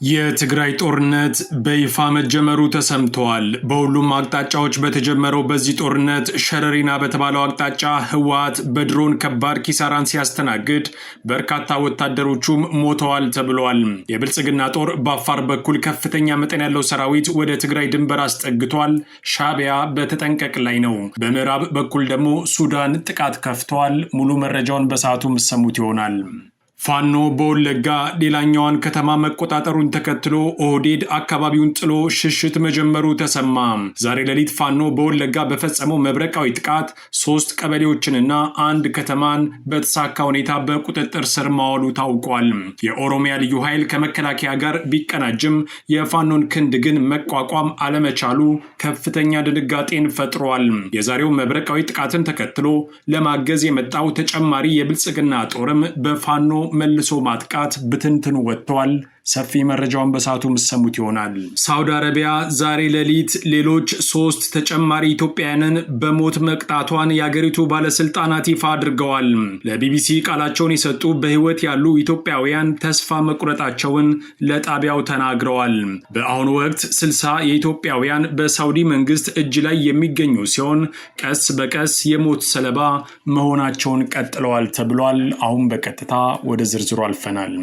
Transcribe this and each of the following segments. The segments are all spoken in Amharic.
የትግራይ ጦርነት በይፋ መጀመሩ ተሰምቷል። በሁሉም አቅጣጫዎች በተጀመረው በዚህ ጦርነት ሸረሪና በተባለው አቅጣጫ ህወሓት በድሮን ከባድ ኪሳራን ሲያስተናግድ በርካታ ወታደሮቹም ሞተዋል ተብሏል። የብልጽግና ጦር በአፋር በኩል ከፍተኛ መጠን ያለው ሰራዊት ወደ ትግራይ ድንበር አስጠግቷል። ሻዕቢያ በተጠንቀቅ ላይ ነው። በምዕራብ በኩል ደግሞ ሱዳን ጥቃት ከፍቷል። ሙሉ መረጃውን በሰዓቱ የምትሰሙት ይሆናል። ፋኖ በወለጋ ሌላኛዋን ከተማ መቆጣጠሩን ተከትሎ ኦህዴድ አካባቢውን ጥሎ ሽሽት መጀመሩ ተሰማ። ዛሬ ሌሊት ፋኖ በወለጋ በፈጸመው መብረቃዊ ጥቃት 3 ቀበሌዎችንና 1 ከተማን በተሳካ ሁኔታ በቁጥጥር ስር ማዋሉ ታውቋል። የኦሮሚያ ልዩ ኃይል ከመከላከያ ጋር ቢቀናጅም የፋኖን ክንድ ግን መቋቋም አለመቻሉ ከፍተኛ ድንጋጤን ፈጥሯል። የዛሬው መብረቃዊ ጥቃትን ተከትሎ ለማገዝ የመጣው ተጨማሪ የብልጽግና ጦርም በፋኖ መልሶ ማጥቃት ብትንትን ወጥቷል። ሰፊ መረጃውን በሰዓቱ የምትሰሙት ይሆናል። ሳውዲ አረቢያ ዛሬ ሌሊት ሌሎች 3 ተጨማሪ ኢትዮጵያውያንን በሞት መቅጣቷን የአገሪቱ ባለስልጣናት ይፋ አድርገዋል። ለቢቢሲ ቃላቸውን የሰጡ በህይወት ያሉ ኢትዮጵያውያን ተስፋ መቁረጣቸውን ለጣቢያው ተናግረዋል። በአሁኑ ወቅት 60 የኢትዮጵያውያን በሳውዲ መንግስት እጅ ላይ የሚገኙ ሲሆን ቀስ በቀስ የሞት ሰለባ መሆናቸውን ቀጥለዋል ተብሏል። አሁን በቀጥታ ወደ ዝርዝሩ አልፈናል።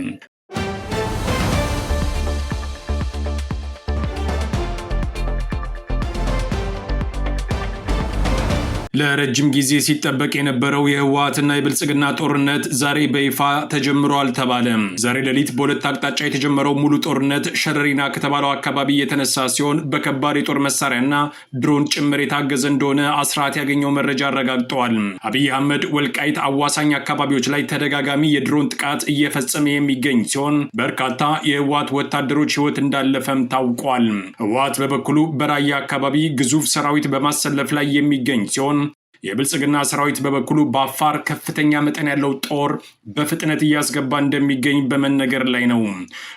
ለረጅም ጊዜ ሲጠበቅ የነበረው የህወሓትና የብልጽግና ጦርነት ዛሬ በይፋ ተጀምሯል ተባለ። ዛሬ ሌሊት በሁለት አቅጣጫ የተጀመረው ሙሉ ጦርነት ሸረሪና ከተባለው አካባቢ የተነሳ ሲሆን በከባድ የጦር መሳሪያና ድሮን ጭምር የታገዘ እንደሆነ አስራት ያገኘው መረጃ አረጋግጠዋል። አብይ አህመድ ወልቃይት አዋሳኝ አካባቢዎች ላይ ተደጋጋሚ የድሮን ጥቃት እየፈጸመ የሚገኝ ሲሆን በርካታ የህወሓት ወታደሮች ህይወት እንዳለፈም ታውቋል። ህወሓት በበኩሉ በራያ አካባቢ ግዙፍ ሰራዊት በማሰለፍ ላይ የሚገኝ ሲሆን የብልጽግና ሰራዊት በበኩሉ በአፋር ከፍተኛ መጠን ያለው ጦር በፍጥነት እያስገባ እንደሚገኝ በመነገር ላይ ነው።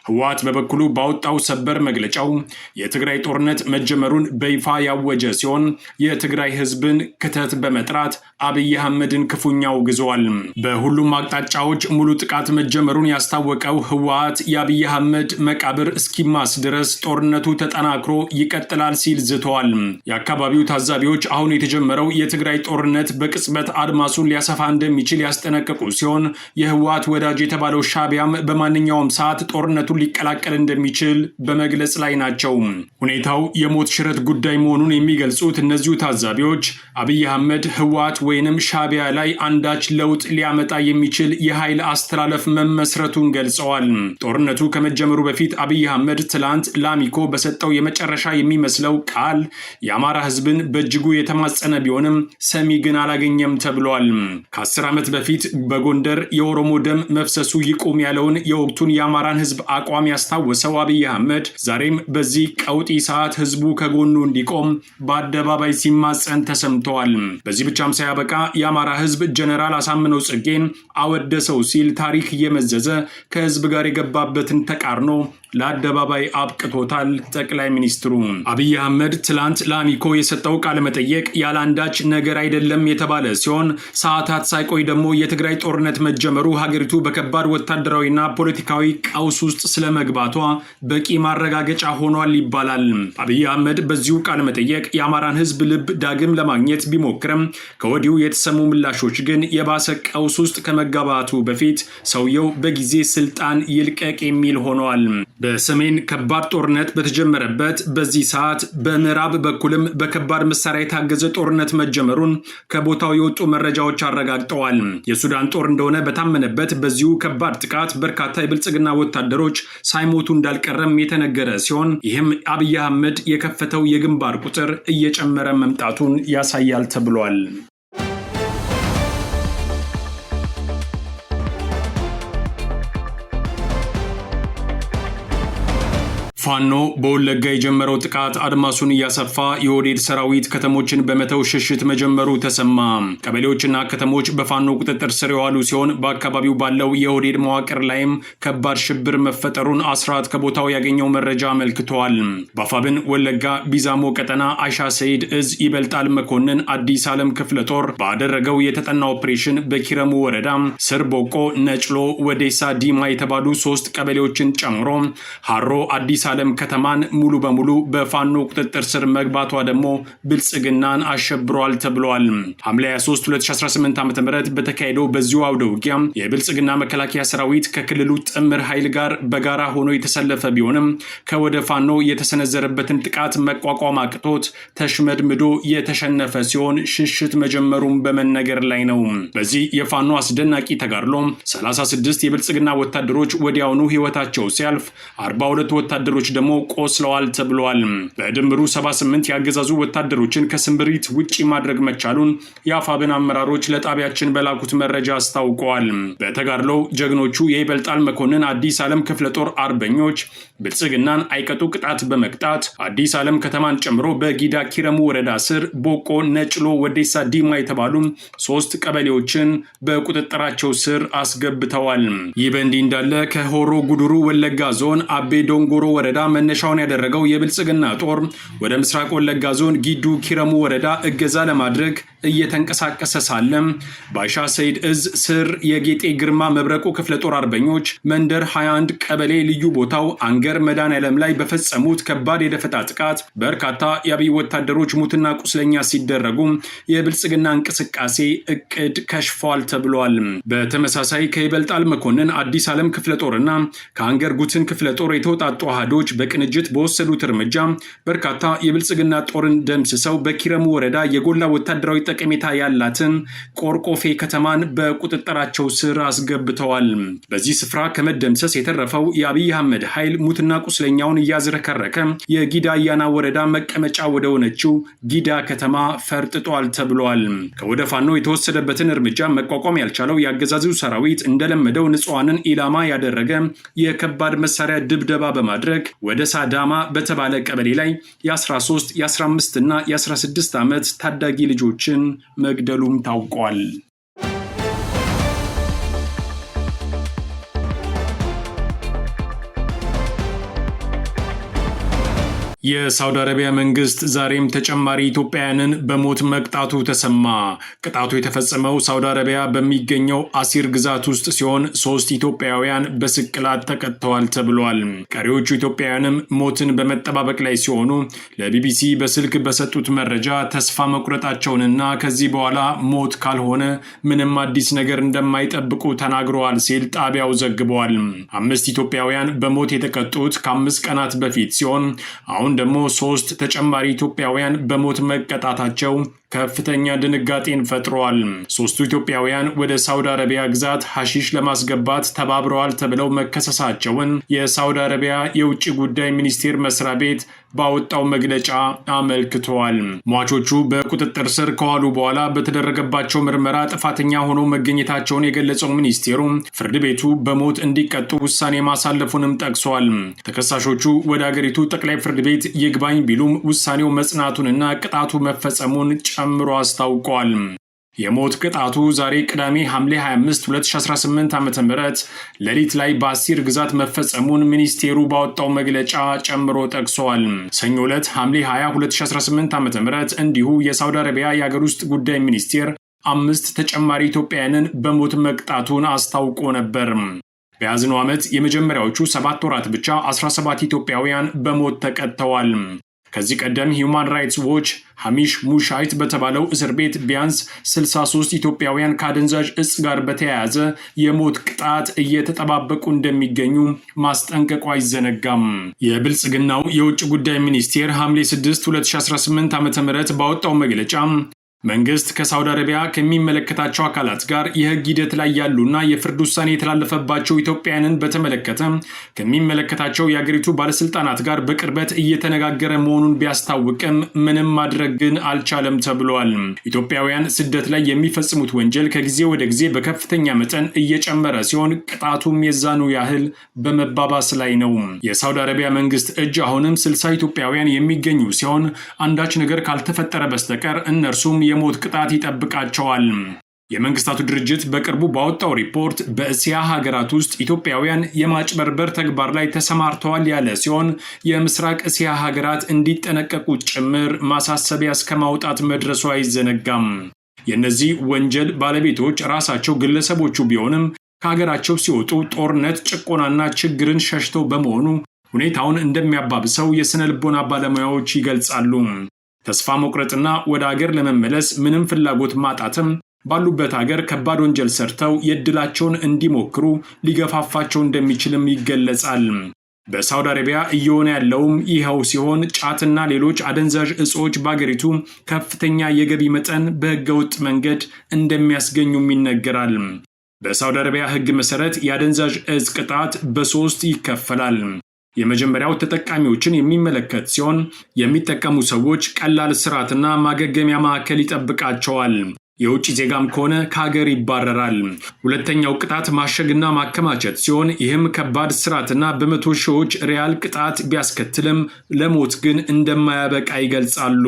ህወሓት በበኩሉ ባወጣው ሰበር መግለጫው የትግራይ ጦርነት መጀመሩን በይፋ ያወጀ ሲሆን የትግራይ ህዝብን ክተት በመጥራት አብይ አህመድን ክፉኛ አውግዘዋል። በሁሉም አቅጣጫዎች ሙሉ ጥቃት መጀመሩን ያስታወቀው ህወሓት የአብይ አህመድ መቃብር እስኪማስ ድረስ ጦርነቱ ተጠናክሮ ይቀጥላል ሲል ዝተዋል። የአካባቢው ታዛቢዎች አሁን የተጀመረው የትግራይ ጦርነት በቅጽበት አድማሱን ሊያሰፋ እንደሚችል ያስጠነቀቁ ሲሆን የህወሓት ወዳጅ የተባለው ሻዕቢያም በማንኛውም ሰዓት ጦርነቱን ሊቀላቀል እንደሚችል በመግለጽ ላይ ናቸው። ሁኔታው የሞት ሽረት ጉዳይ መሆኑን የሚገልጹት እነዚሁ ታዛቢዎች አብይ አህመድ ህወሓት ወይንም ሻዕቢያ ላይ አንዳች ለውጥ ሊያመጣ የሚችል የኃይል አስተላለፍ መመስረቱን ገልጸዋል። ጦርነቱ ከመጀመሩ በፊት አብይ አህመድ ትላንት ላሚኮ በሰጠው የመጨረሻ የሚመስለው ቃል የአማራ ህዝብን በእጅጉ የተማጸነ ቢሆንም ሰሚ ግን አላገኘም ተብሏል። ከ10 ዓመት በፊት በጎንደር የኦሮሞ ደም መፍሰሱ ይቁም ያለውን የወቅቱን የአማራን ህዝብ አቋም ያስታወሰው አብይ አህመድ ዛሬም በዚህ ቀውጢ ሰዓት ህዝቡ ከጎኑ እንዲቆም በአደባባይ ሲማጸን ተሰምተዋል። በዚህ ብቻም ሳያበቃ የአማራ ህዝብ ጀነራል አሳምነው ጽጌን አወደሰው ሲል ታሪክ እየመዘዘ ከህዝብ ጋር የገባበትን ተቃርኖ ለአደባባይ አብቅቶታል። ጠቅላይ ሚኒስትሩ አብይ አህመድ ትላንት ለአሚኮ የሰጠው ቃለ መጠየቅ ያላንዳች ነገር አይደለም የተባለ ሲሆን ሰዓታት ሳይቆይ ደግሞ የትግራይ ጦርነት መጀመሩ ሀገሪቱ በከባድ ወታደራዊና ፖለቲካዊ ቀውስ ውስጥ ስለመግባቷ በቂ ማረጋገጫ ሆኗል ይባላል። አብይ አህመድ በዚሁ ቃለ መጠየቅ የአማራን ህዝብ ልብ ዳግም ለማግኘት ቢሞክርም ከወዲሁ የተሰሙ ምላሾች ግን የባሰ ቀውስ ውስጥ ከመጋባቱ በፊት ሰውየው በጊዜ ስልጣን ይልቀቅ የሚል ሆነዋል። በሰሜን ከባድ ጦርነት በተጀመረበት በዚህ ሰዓት በምዕራብ በኩልም በከባድ መሳሪያ የታገዘ ጦርነት መጀመሩን ከቦታው የወጡ መረጃዎች አረጋግጠዋል። የሱዳን ጦር እንደሆነ በታመነበት በዚሁ ከባድ ጥቃት በርካታ የብልጽግና ወታደሮች ሳይሞቱ እንዳልቀረም የተነገረ ሲሆን ይህም አብይ አህመድ የከፈተው የግንባር ቁጥር እየጨመረ መምጣቱን ያሳያል ተብሏል። ፋኖ በወለጋ የጀመረው ጥቃት አድማሱን እያሰፋ የኦህዴድ ሰራዊት ከተሞችን በመተው ሽሽት መጀመሩ ተሰማ። ቀበሌዎችና ከተሞች በፋኖ ቁጥጥር ስር የዋሉ ሲሆን በአካባቢው ባለው የኦህዴድ መዋቅር ላይም ከባድ ሽብር መፈጠሩን አስራት ከቦታው ያገኘው መረጃ አመልክቷል። በአፋብን ወለጋ ቢዛሞ ቀጠና አይሻ ሰይድ እዝ ይበልጣል መኮንን አዲስ ዓለም ክፍለ ጦር ባደረገው የተጠና ኦፕሬሽን በኪረሙ ወረዳ ስር ቦቆ፣ ነጭሎ፣ ወዴሳ ዲማ የተባሉ 3 ቀበሌዎችን ጨምሮ ሃሮ አዲስ ዓለም ከተማን ሙሉ በሙሉ በፋኖ ቁጥጥር ስር መግባቷ ደግሞ ብልጽግናን አሸብሯል ተብሏል። ሐምሌ 23 2018 ዓ.ም በተካሄደው በዚሁ አውደ ውጊያ የብልጽግና መከላከያ ሰራዊት ከክልሉ ጥምር ኃይል ጋር በጋራ ሆኖ የተሰለፈ ቢሆንም ከወደ ፋኖ የተሰነዘረበትን ጥቃት መቋቋም አቅቶት ተሽመድምዶ የተሸነፈ ሲሆን ሽሽት መጀመሩን በመነገር ላይ ነው። በዚህ የፋኖ አስደናቂ ተጋድሎ 36 የብልጽግና ወታደሮች ወዲያውኑ ህይወታቸው ሲያልፍ 42 ወታደሮች ደግሞ ቆስለዋል ተብሏል። በድምሩ 78 ያገዛዙ ወታደሮችን ከስምብሪት ውጪ ማድረግ መቻሉን የአፋብን አመራሮች ለጣቢያችን በላኩት መረጃ አስታውቀዋል። በተጋድሎው ጀግኖቹ የይበልጣል መኮንን አዲስ ዓለም ክፍለ ጦር አርበኞች ብልጽግናን አይቀጡ ቅጣት በመቅጣት አዲስ ዓለም ከተማን ጨምሮ በጊዳ ኪረሙ ወረዳ ስር ቦቆ፣ ነጭሎ፣ ወዴሳ ዲማ የተባሉ 3 ቀበሌዎችን በቁጥጥራቸው ስር አስገብተዋል። ይህ በእንዲህ እንዳለ ከሆሮ ጉዱሩ ወለጋ ዞን አቤ ዶንጎሮ ወረዳ መነሻውን ያደረገው የብልጽግና ጦር ወደ ምስራቅ ወለጋ ዞን ጊዱ ኪረሙ ወረዳ እገዛ ለማድረግ እየተንቀሳቀሰ ሳለም በአይሻ ሰይድ እዝ ስር የጌጤ ግርማ መብረቁ ክፍለ ጦር አርበኞች መንደር 21 ቀበሌ ልዩ ቦታው አንገር መድኃኔዓለም ላይ በፈጸሙት ከባድ የደፈጣ ጥቃት በርካታ የአብይ ወታደሮች ሙትና ቁስለኛ ሲደረጉ የብልጽግና እንቅስቃሴ እቅድ ከሽፏል ተብሏል። በተመሳሳይ ከይበልጣል መኮንን አዲስ ዓለም ክፍለ ጦርና ከአንገር ጉትን ክፍለ ጦር የተውጣጡ አሃዶች በቅንጅት በወሰዱት እርምጃ በርካታ የብልጽግና ጦርን ደምስሰው በኪረሙ ወረዳ የጎላ ወታደራዊ ጠቀሜታ ያላትን ቆርቆፌ ከተማን በቁጥጥራቸው ስር አስገብተዋል። በዚህ ስፍራ ከመደምሰስ የተረፈው የአብይ አህመድ ኃይል ሙትና ቁስለኛውን እያዝረከረከ የጊዳ አያና ወረዳ መቀመጫ ወደ ሆነችው ጊዳ ከተማ ፈርጥጧል ተብሏል። ከወደ ፋኖ የተወሰደበትን እርምጃ መቋቋም ያልቻለው የአገዛዙ ሰራዊት እንደለመደው ንጹሃንን ኢላማ ያደረገ የከባድ መሳሪያ ድብደባ በማድረግ ወደ ሳዳማ በተባለ ቀበሌ ላይ የ13፣ የ15 እና የ16 ዓመት ታዳጊ ልጆችን መግደሉም ታውቋል። የሳውዲ አረቢያ መንግስት ዛሬም ተጨማሪ ኢትዮጵያውያንን በሞት መቅጣቱ ተሰማ። ቅጣቱ የተፈጸመው ሳውዲ አረቢያ በሚገኘው አሲር ግዛት ውስጥ ሲሆን 3 ኢትዮጵያውያን በስቅላት ተቀጥተዋል ተብሏል። ቀሪዎቹ ኢትዮጵያውያንም ሞትን በመጠባበቅ ላይ ሲሆኑ ለቢቢሲ በስልክ በሰጡት መረጃ ተስፋ መቁረጣቸውንና ከዚህ በኋላ ሞት ካልሆነ ምንም አዲስ ነገር እንደማይጠብቁ ተናግረዋል ሲል ጣቢያው ዘግቧል። 5 ኢትዮጵያውያን በሞት የተቀጡት ከ5 ቀናት በፊት ሲሆን አሁን ደግሞ 3 ተጨማሪ ኢትዮጵያውያን በሞት መቀጣታቸው ከፍተኛ ድንጋጤን ፈጥሯል። 3ቱ ኢትዮጵያውያን ወደ ሳውዲ አረቢያ ግዛት ሐሺሽ ለማስገባት ተባብረዋል ተብለው መከሰሳቸውን የሳውዲ አረቢያ የውጭ ጉዳይ ሚኒስቴር መስሪያ ቤት ባወጣው መግለጫ አመልክቷል። ሟቾቹ በቁጥጥር ስር ከዋሉ በኋላ በተደረገባቸው ምርመራ ጥፋተኛ ሆነው መገኘታቸውን የገለጸው ሚኒስቴሩ ፍርድ ቤቱ በሞት እንዲቀጡ ውሳኔ ማሳለፉንም ጠቅሷል። ተከሳሾቹ ወደ አገሪቱ ጠቅላይ ፍርድ ቤት ይግባኝ ቢሉም ውሳኔው መጽናቱንና ቅጣቱ መፈጸሙን ጨምሮ አስታውቋል። የሞት ቅጣቱ ዛሬ ቅዳሜ ሐምሌ 25 2018 ዓ.ም ሌሊት ላይ በአሲር ግዛት መፈጸሙን ሚኒስቴሩ ባወጣው መግለጫ ጨምሮ ጠቅሷል። ሰኞ ዕለት ሐምሌ 20 2018 ዓ.ም እንዲሁ የሳውዲ አረቢያ የአገር ውስጥ ጉዳይ ሚኒስቴር 5 ተጨማሪ ኢትዮጵያውያንን በሞት መቅጣቱን አስታውቆ ነበር። በያዝነው ዓመት የመጀመሪያዎቹ 7 ወራት ብቻ 17 ኢትዮጵያውያን በሞት ተቀጥተዋል። ከዚህ ቀደም ሂውማን ራይትስ ዎች ሐሚሽ ሙሻይት በተባለው እስር ቤት ቢያንስ 63 ኢትዮጵያውያን ከአደንዛዥ እጽ ጋር በተያያዘ የሞት ቅጣት እየተጠባበቁ እንደሚገኙ ማስጠንቀቁ አይዘነጋም። የብልጽግናው የውጭ ጉዳይ ሚኒስቴር ሐምሌ 6 2018 ዓ.ም ባወጣው መግለጫ መንግስት ከሳውዲ አረቢያ ከሚመለከታቸው አካላት ጋር የህግ ሂደት ላይ ያሉና የፍርድ ውሳኔ የተላለፈባቸው ኢትዮጵያውያንን በተመለከተ ከሚመለከታቸው የአገሪቱ ባለስልጣናት ጋር በቅርበት እየተነጋገረ መሆኑን ቢያስታውቅም ምንም ማድረግ ግን አልቻለም ተብሏል። ኢትዮጵያውያን ስደት ላይ የሚፈጽሙት ወንጀል ከጊዜ ወደ ጊዜ በከፍተኛ መጠን እየጨመረ ሲሆን ቅጣቱም የዛኑ ያህል በመባባስ ላይ ነው። የሳውዲ አረቢያ መንግስት እጅ አሁንም 60 ኢትዮጵያውያን የሚገኙ ሲሆን አንዳች ነገር ካልተፈጠረ በስተቀር እነርሱም የሞት ቅጣት ይጠብቃቸዋል። የመንግስታቱ ድርጅት በቅርቡ ባወጣው ሪፖርት በእስያ ሀገራት ውስጥ ኢትዮጵያውያን የማጭበርበር ተግባር ላይ ተሰማርተዋል ያለ ሲሆን የምስራቅ እስያ ሀገራት እንዲጠነቀቁ ጭምር ማሳሰቢያ እስከ ማውጣት መድረሱ አይዘነጋም። የእነዚህ ወንጀል ባለቤቶች ራሳቸው ግለሰቦቹ ቢሆንም ከሀገራቸው ሲወጡ ጦርነት፣ ጭቆናና ችግርን ሸሽተው በመሆኑ ሁኔታውን እንደሚያባብሰው የስነ ልቦና ባለሙያዎች ይገልጻሉ። ተስፋ መቁረጥና ወደ ሀገር ለመመለስ ምንም ፍላጎት ማጣትም ባሉበት ሀገር ከባድ ወንጀል ሰርተው የዕድላቸውን እንዲሞክሩ ሊገፋፋቸው እንደሚችልም ይገለጻል። በሳውዲ አረቢያ እየሆነ ያለውም ይኸው ሲሆን ጫትና ሌሎች አደንዛዥ እጾች በአገሪቱ ከፍተኛ የገቢ መጠን በህገወጥ መንገድ እንደሚያስገኙም ይነገራል። በሳውዲ አረቢያ ህግ መሰረት የአደንዛዥ እጽ ቅጣት በ3 ይከፈላል። የመጀመሪያው ተጠቃሚዎችን የሚመለከት ሲሆን የሚጠቀሙ ሰዎች ቀላል እስራትና ማገገሚያ ማዕከል ይጠብቃቸዋል። የውጭ ዜጋም ከሆነ ከሀገር ይባረራል። ሁለተኛው ቅጣት ማሸግና ማከማቸት ሲሆን ይህም ከባድ እስራትና በመቶ ሺዎች ሪያል ቅጣት ቢያስከትልም ለሞት ግን እንደማያበቃ ይገልጻሉ።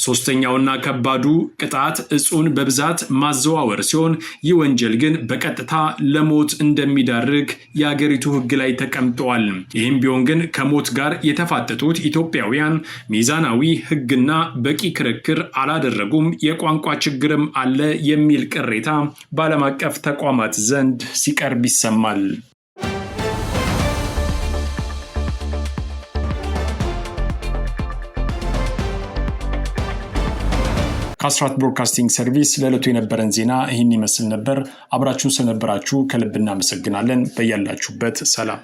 ሶስተኛውና ከባዱ ቅጣት እጹን በብዛት ማዘዋወር ሲሆን ይህ ወንጀል ግን በቀጥታ ለሞት እንደሚዳርግ የአገሪቱ ህግ ላይ ተቀምጧል። ይህም ቢሆን ግን ከሞት ጋር የተፋጠጡት ኢትዮጵያውያን ሚዛናዊ ህግና በቂ ክርክር አላደረጉም፣ የቋንቋ ችግርም አለ የሚል ቅሬታ በዓለም አቀፍ ተቋማት ዘንድ ሲቀርብ ይሰማል። ከአስራት ብሮድካስቲንግ ሰርቪስ ለዕለቱ የነበረን ዜና ይህን ይመስል ነበር። አብራችሁን ስለነበራችሁ ከልብ እናመሰግናለን። በያላችሁበት ሰላም